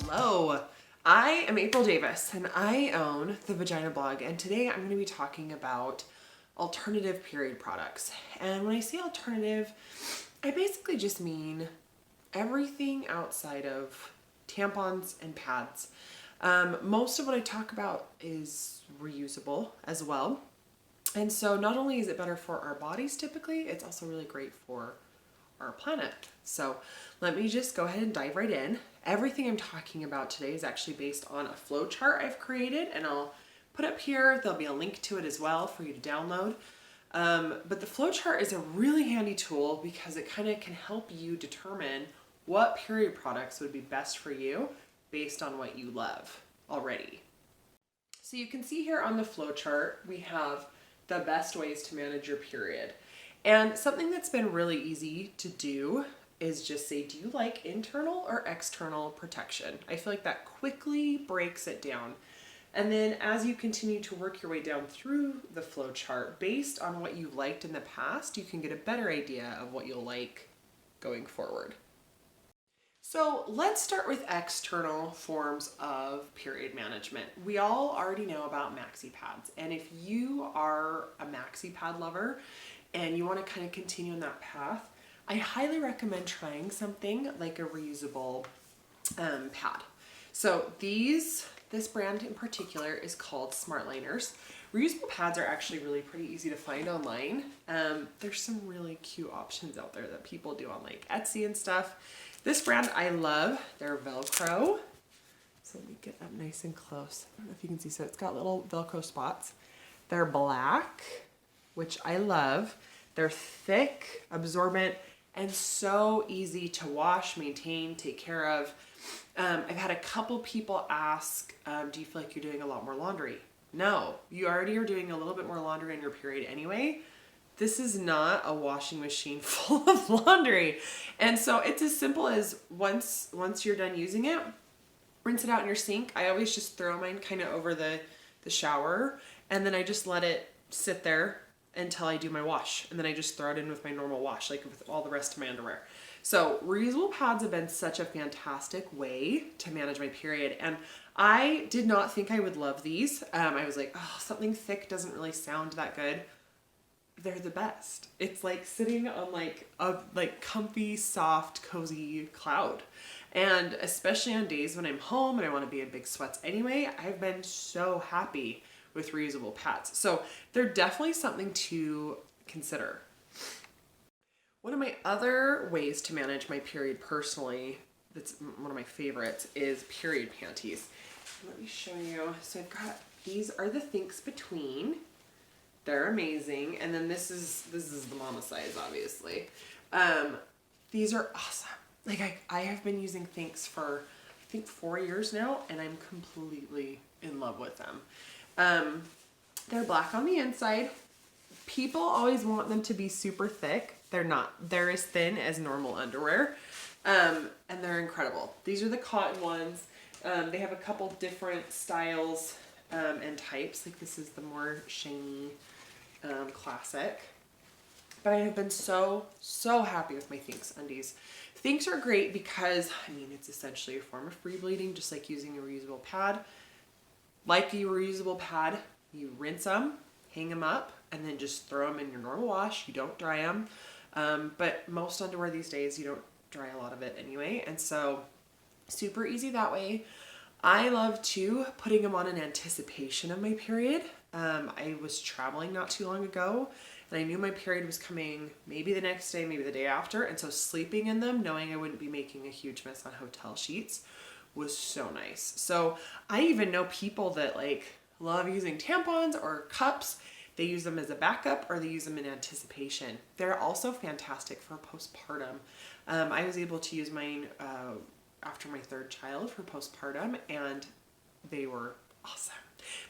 Hello, I am April Davis and I own the Vagina Blog, and today I'm going to be talking about alternative period products. And when I say alternative, I basically just mean everything outside of tampons and pads. Most of what I talk about is reusable as well. And so not only is it better for our bodies typically, it's also really great for our planet. So let me just go ahead and dive right in. Everything I'm talking about today is actually based on a flow chart I've created, and I'll put up here. There'll be a link to it as well for you to download. But the flow chart is a really handy tool because it kind of can help you determine what period products would be best for you based on what you love already. So you can see here on the flow chart, we have the best ways to manage your period. And something that's been really easy to do is just say, do you like internal or external protection? I feel like that quickly breaks it down. And then as you continue to work your way down through the flow chart, based on what you've liked in the past, you can get a better idea of what you'll like going forward. So let's start with external forms of period management. We all already know about maxi pads. And if you are a maxi pad lover and you want to kind of continue on that path, I highly recommend trying something like a reusable pad. So this brand in particular is called Smart Liners. Reusable pads are actually really pretty easy to find online. There's some really cute options out there that people do on like Etsy and stuff. This brand I love. They're Velcro. So let me get up nice and close. I don't know if you can see. So it's got little Velcro spots. They're black, which I love. They're thick, absorbent, and so easy to wash, maintain, take care of. I've had a couple people ask, do you feel like you're doing a lot more laundry? No, you already are doing a little bit more laundry on your period anyway. This is not a washing machine full of laundry. And so it's as simple as once you're done using it, rinse it out in your sink. I always just throw mine kind of over the shower, and then I just let it sit there until I do my wash. And then I just throw it in with my normal wash, like with all the rest of my underwear. So reusable pads have been such a fantastic way to manage my period. And I did not think I would love these. I was like, oh, something thick doesn't really sound that good. They're the best. It's like sitting on like a comfy, soft, cozy cloud. And especially on days when I'm home and I want to be in big sweats anyway, I've been so happy with reusable pads. So they're definitely something to consider. One of my other ways to manage my period personally, that's one of my favorites, is period panties. Let me show you. So I've got, these are the Thinks Between. They're amazing. And then this is the mama size, obviously. These are awesome. Like I have been using Thinks for, I think 4 years now, and I'm completely in love with them. They're black on the inside. People always want them to be super thick. They're not. They're as thin as normal underwear. And they're incredible. These are the cotton ones. They have a couple different styles and types. Like this is the more shiny classic. But I have been so happy with my Thinks undies. Thinks are great because, I mean, it's essentially a form of free bleeding, just like using a reusable pad. Like a reusable pad, you rinse them, hang them up, and then just throw them in your normal wash. You don't dry them. But most underwear these days, you don't dry a lot of it anyway. And so super easy that way. I love too putting them on in anticipation of my period. I was traveling not too long ago, and I knew my period was coming maybe the next day, maybe the day after. And so sleeping in them, knowing I wouldn't be making a huge mess on hotel sheets, was so nice. So I even know people that like love using tampons or cups. They use them as a backup or they use them in anticipation. They're also fantastic for postpartum. I was able to use mine after my third child for postpartum, and they were awesome.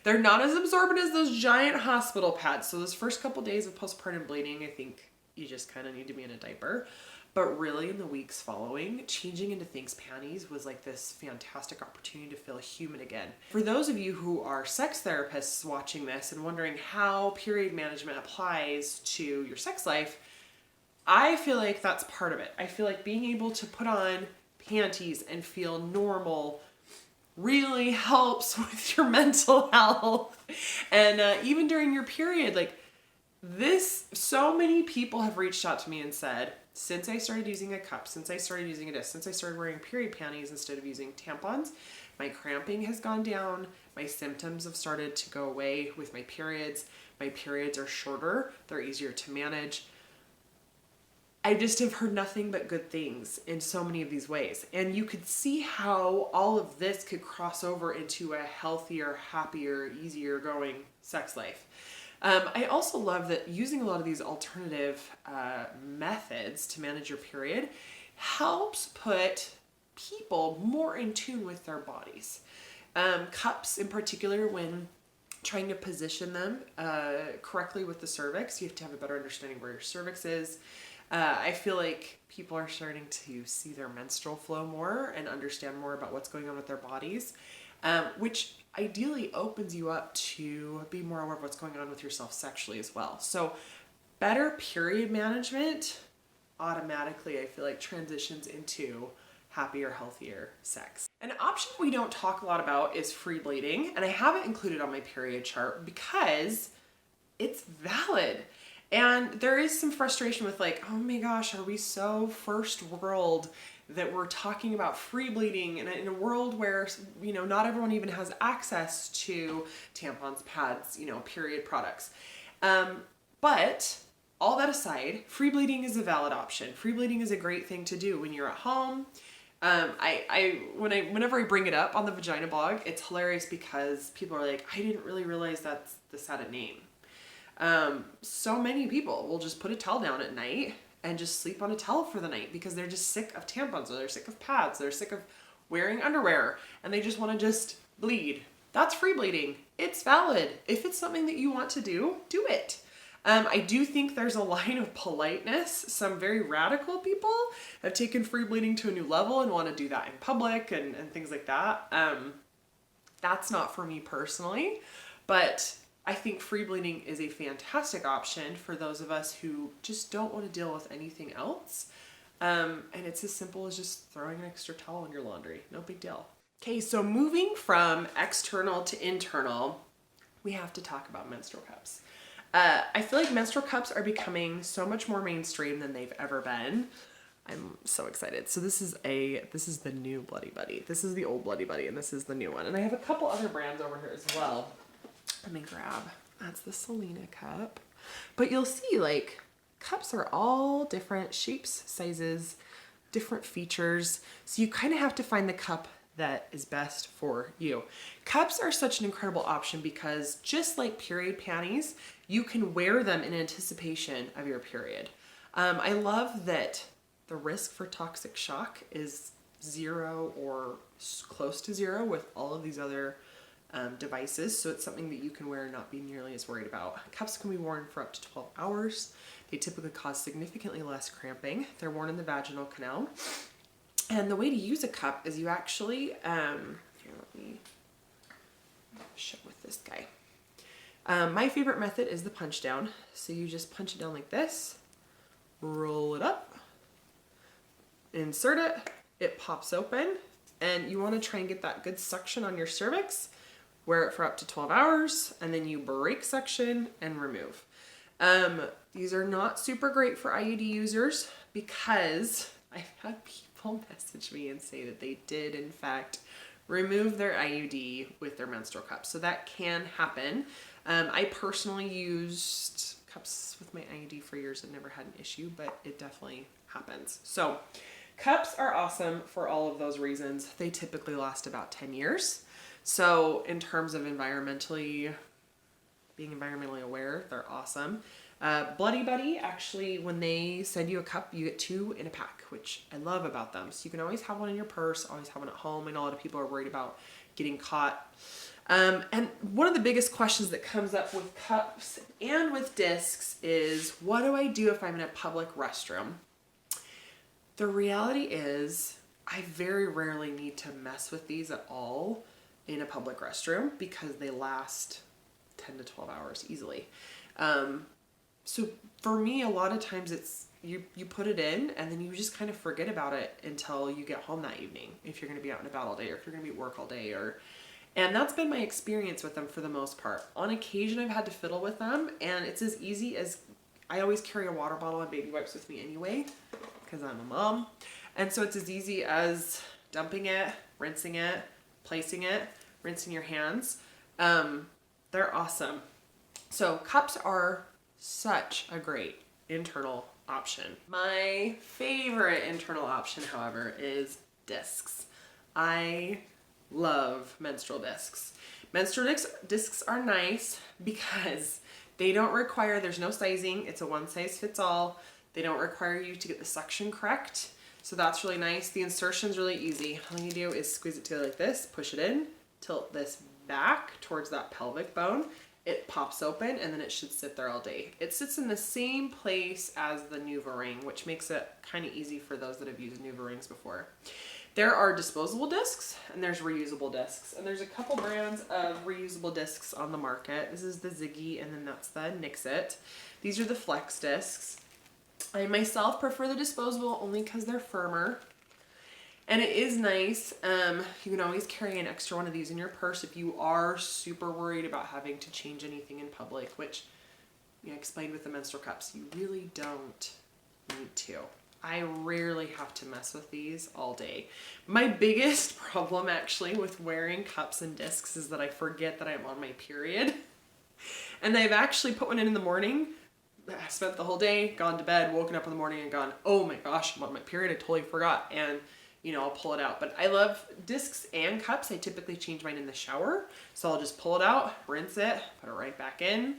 They're not as absorbent as those giant hospital pads. So those first couple days of postpartum bleeding, I think you just kind of need to be in a diaper. But really in the weeks following, changing into Thinks panties was like this fantastic opportunity to feel human again. For those of you who are sex therapists watching this and wondering how period management applies to your sex life, I feel like that's part of it. I feel like being able to put on panties and feel normal really helps with your mental health. And even during your period, like this, so many people have reached out to me and said, since I started using a cup, since I started using a disc, since I started wearing period panties instead of using tampons, my cramping has gone down. My symptoms have started to go away with my periods. My periods are shorter. They're easier to manage. I just have heard nothing but good things in so many of these ways. And you could see how all of this could cross over into a healthier, happier, easier going sex life. I also love that using a lot of these alternative methods to manage your period helps put people more in tune with their bodies. Cups in particular, when trying to position them correctly with the cervix, you have to have a better understanding where your cervix is. I feel like people are starting to see their menstrual flow more and understand more about what's going on with their bodies, which ideally opens you up to be more aware of what's going on with yourself sexually as well. So better period management automatically, I feel like, transitions into happier, healthier sex. An option we don't talk a lot about is free bleeding, and I have it included on my period chart because it's valid. And there is some frustration with like, oh my gosh, are we so first world that we're talking about free bleeding in a world where, you know, not everyone even has access to tampons, pads, you know, period products. But all that aside, free bleeding is a valid option. Free bleeding is a great thing to do when you're at home. Whenever I bring it up on the vagina blog, it's hilarious because people are like, I didn't really realize this had a name. So many people will just put a towel down at night and just sleep on a towel for the night because they're just sick of tampons, or they're sick of pads, they're sick of wearing underwear, and they just want to just bleed. That's free bleeding. It's valid. If it's something that you want to do, do it. I do think there's a line of politeness. Some very radical people have taken free bleeding to a new level and want to do that in public and things like that. That's not for me personally, but I think free bleeding is a fantastic option for those of us who just don't want to deal with anything else. And it's as simple as just throwing an extra towel in your laundry. No big deal. Okay, so moving from external to internal, we have to talk about menstrual cups. I feel like menstrual cups are becoming so much more mainstream than they've ever been. I'm so excited. So this is the new Bloody Buddy. This is the old Bloody Buddy, and this is the new one. And I have a couple other brands over here as well. Let me grab. That's the Selena cup. But you'll see, like, cups are all different shapes, sizes, different features. So you kind of have to find the cup that is best for you. Cups are such an incredible option because just like period panties, you can wear them in anticipation of your period. I love that the risk for toxic shock is 0 or close to 0 with all of these other devices, so it's something that you can wear and not be nearly as worried about. Cups can be worn for up to 12 hours. They typically cause significantly less cramping. They're worn in the vaginal canal. And the way to use a cup is you actually, here, let me show with this guy. My favorite method is the punch down. So you just punch it down like this, roll it up, insert it, it pops open, and you want to try and get that good suction on your cervix. Wear it for up to 12 hours, and then you break suction and remove. These are not super great for IUD users because I've had people message me and say that they did, in fact, remove their IUD with their menstrual cup. So that can happen. I personally used cups with my IUD for years and never had an issue, but it definitely happens. So cups are awesome for all of those reasons. They typically last about 10 years. So in terms of being environmentally aware, they're awesome. Bloody Buddy, actually, when they send you a cup, you get 2 in a pack, which I love about them. So you can always have one in your purse, always have one at home. I know a lot of people are worried about getting caught. And one of the biggest questions that comes up with cups and with discs is, what do I do if I'm in a public restroom? The reality is, I very rarely need to mess with these at all in a public restroom because they last 10 to 12 hours easily. So for me, a lot of times it's you put it in and then you just kind of forget about it until you get home that evening, if you're going to be out and about all day or if you're going to be at work all day. And that's been my experience with them for the most part. On occasion I've had to fiddle with them, and it's as easy as, I always carry a water bottle and baby wipes with me anyway because I'm a mom, and so it's as easy as dumping it, rinsing it, placing it, rinsing your hands. They're awesome. So cups are such a great internal option. My favorite internal option, however, is discs. I love menstrual discs. Menstrual discs are nice because they don't require, there's no sizing. It's a one size fits all. They don't require you to get the suction correct. So that's really nice. The insertion's really easy. All you do is squeeze it together like this, push it in, tilt this back towards that pelvic bone. It pops open and then it should sit there all day. It sits in the same place as the NuvaRing, which makes it kind of easy for those that have used NuvaRings before. There are disposable discs and there's reusable discs. And there's a couple brands of reusable discs on the market. This is the Ziggy and then that's the Nixit. These are the Flex discs. I myself prefer the disposable only because they're firmer. And it is nice. You can always carry an extra one of these in your purse if you are super worried about having to change anything in public, which I explained with the menstrual cups, you really don't need to. I rarely have to mess with these all day. My biggest problem actually with wearing cups and discs is that I forget that I'm on my period. And I've actually put one in the morning. I spent the whole day, gone to bed, woken up in the morning and gone, oh my gosh, I'm on my period. I totally forgot. And I'll pull it out. But I love discs and cups. I typically change mine in the shower. So I'll just pull it out, rinse it, put it right back in.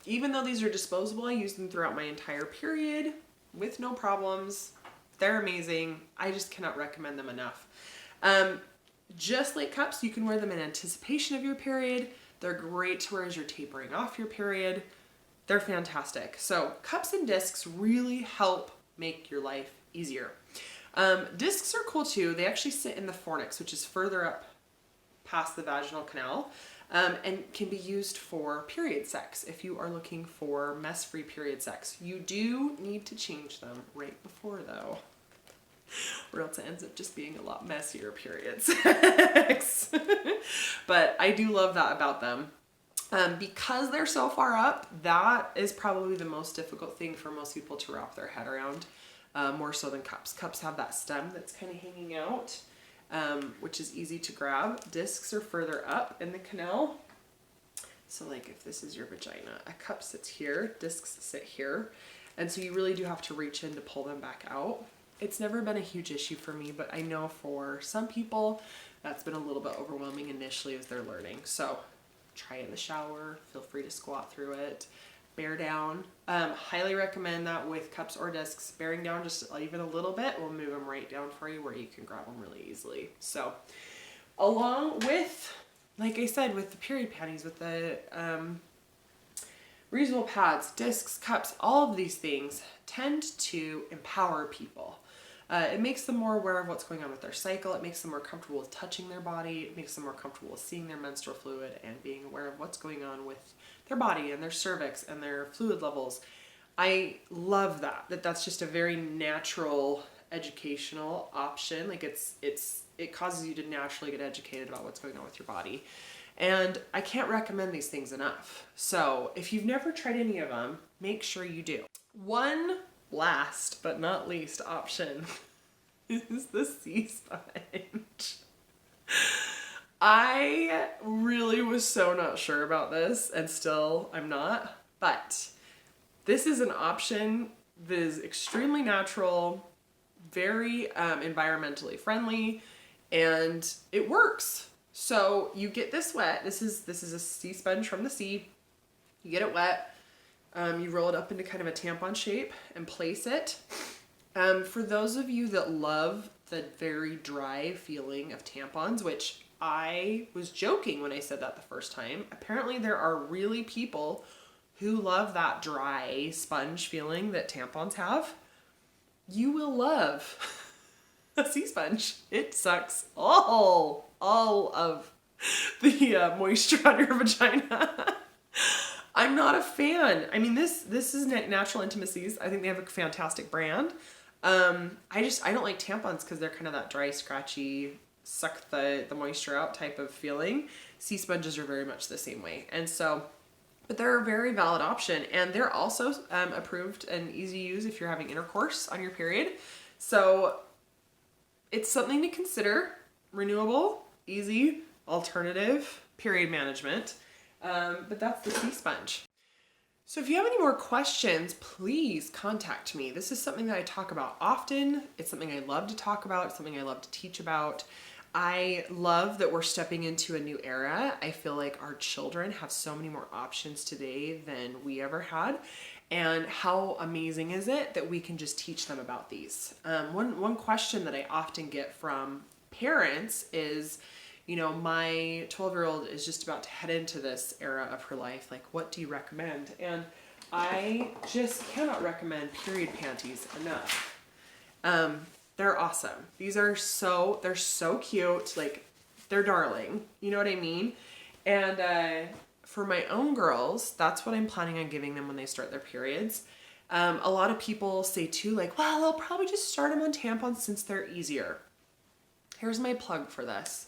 Even though these are disposable, I use them throughout my entire period with no problems. They're amazing. I just cannot recommend them enough. Just like cups, you can wear them in anticipation of your period. They're great to wear as you're tapering off your period. They're fantastic. So cups and discs really help make your life easier. Discs are cool too. They actually sit in the fornix, which is further up past the vaginal canal, and can be used for period sex. If you are looking for mess-free period sex, you do need to change them right before though, or else it ends up just being a lot messier period sex. But I do love that about them. Because they're so far up, that is probably the most difficult thing for most people to wrap their head around. More so than cups. Cups have that stem that's kind of hanging out, which is easy to grab. Discs are further up in the canal. So like if this is your vagina, a cup sits here, discs sit here. And so you really do have to reach in to pull them back out. It's never been a huge issue for me, but I know for some people that's been a little bit overwhelming initially as they're learning. So try it in the shower, feel free to squat through it. Bear down. Highly recommend that with cups or discs. Bearing down just even a little bit will move them right down for you where you can grab them really easily. So along with, like I said, with the period panties, with the reusable pads, discs, cups, all of these things tend to empower people. It makes them more aware of what's going on with their cycle. It makes them more comfortable with touching their body. It makes them more comfortable with seeing their menstrual fluid and being aware of what's going on with their body and their cervix and their fluid levels. I love that that's just a very natural educational option. Like it causes you to naturally get educated about what's going on with your body. And I can't recommend these things enough. So if you've never tried any of them, make sure you do. One last but not least option is the C-sponge. I really was so not sure about this, and still I'm not, but this is an option that is extremely natural, very environmentally friendly, and it works. So you get this wet. This is a C-sponge from the sea. You get it wet. You roll it up into kind of a tampon shape and place it. For those of you that love the very dry feeling of tampons, which I was joking when I said that the first time. Apparently there are really people who love that dry sponge feeling that tampons have. You will love a C-sponge. It sucks all of the moisture out of your vagina. I'm not a fan. I mean, this is Natural Intimacies. I think they have a fantastic brand. I don't like tampons because they're kind of that dry, scratchy, suck the moisture out type of feeling. Sea sponges are very much the same way. And so, but they're a very valid option, and they're also approved and easy to use if you're having intercourse on your period. So it's something to consider. Renewable, easy, alternative, period management. But that's the sea sponge. So if you have any more questions, please contact me. This is something that I talk about often. It's something I love to talk about. It's something I love to teach about. I love that we're stepping into a new era. I feel like our children have so many more options today than we ever had. And how amazing is it that we can just teach them about these? One question that I often get from parents is, you know, my 12-year-old is just about to head into this era of her life. Like, what do you recommend? And I just cannot recommend period panties enough. They're awesome. They're so cute. Like, they're darling. You know what I mean? And for my own girls, that's what I'm planning on giving them when they start their periods. A lot of people say too, like, well, I'll probably just start them on tampons since they're easier. Here's my plug for this.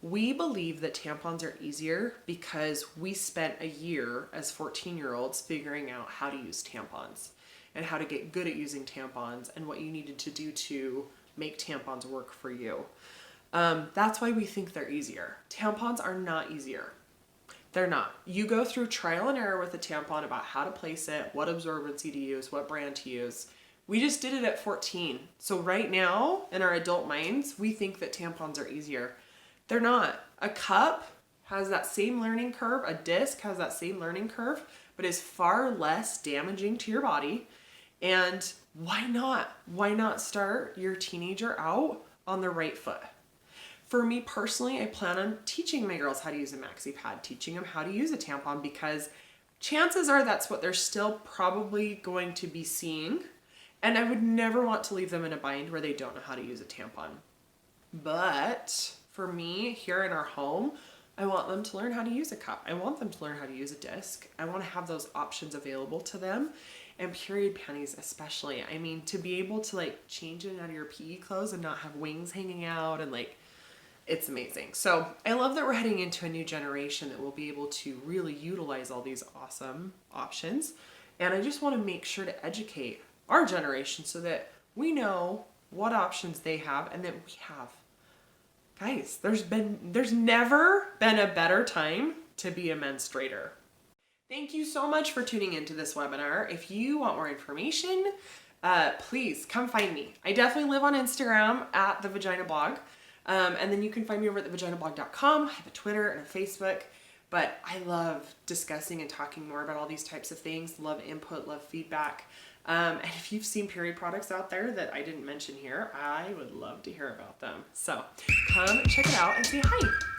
We believe that tampons are easier because we spent a year as 14-year-olds figuring out how to use tampons and how to get good at using tampons and what you needed to do to make tampons work for you. That's why we think they're easier. Tampons are not easier. They're not. You go through trial and error with a tampon about how to place it, what absorbency to use, what brand to use. We just did it at 14. So right now, in our adult minds, we think that tampons are easier. They're not. A cup has that same learning curve. A disc has that same learning curve, but is far less damaging to your body. And why not? Why not start your teenager out on the right foot? For me personally, I plan on teaching my girls how to use a maxi pad, teaching them how to use a tampon, because chances are that's what they're still probably going to be seeing. And I would never want to leave them in a bind where they don't know how to use a tampon. But for me, here in our home, I want them to learn how to use a cup. I want them to learn how to use a disc. I want to have those options available to them. And period panties especially. I mean, to be able to like change it out of your PE clothes and not have wings hanging out, and like, it's amazing. So I love that we're heading into a new generation that will be able to really utilize all these awesome options. And I just want to make sure to educate our generation so that we know what options they have and that we have. Guys, there's never been a better time to be a menstruator. Thank you so much for tuning into this webinar. If you want more information, please come find me. I definitely live on Instagram at the Vagina Blog. And then you can find me over at thevaginablog.com. I have a Twitter and a Facebook. But I love discussing and talking more about all these types of things. Love input, love feedback. And if you've seen period products out there that I didn't mention here, I would love to hear about them. So come check it out and say hi.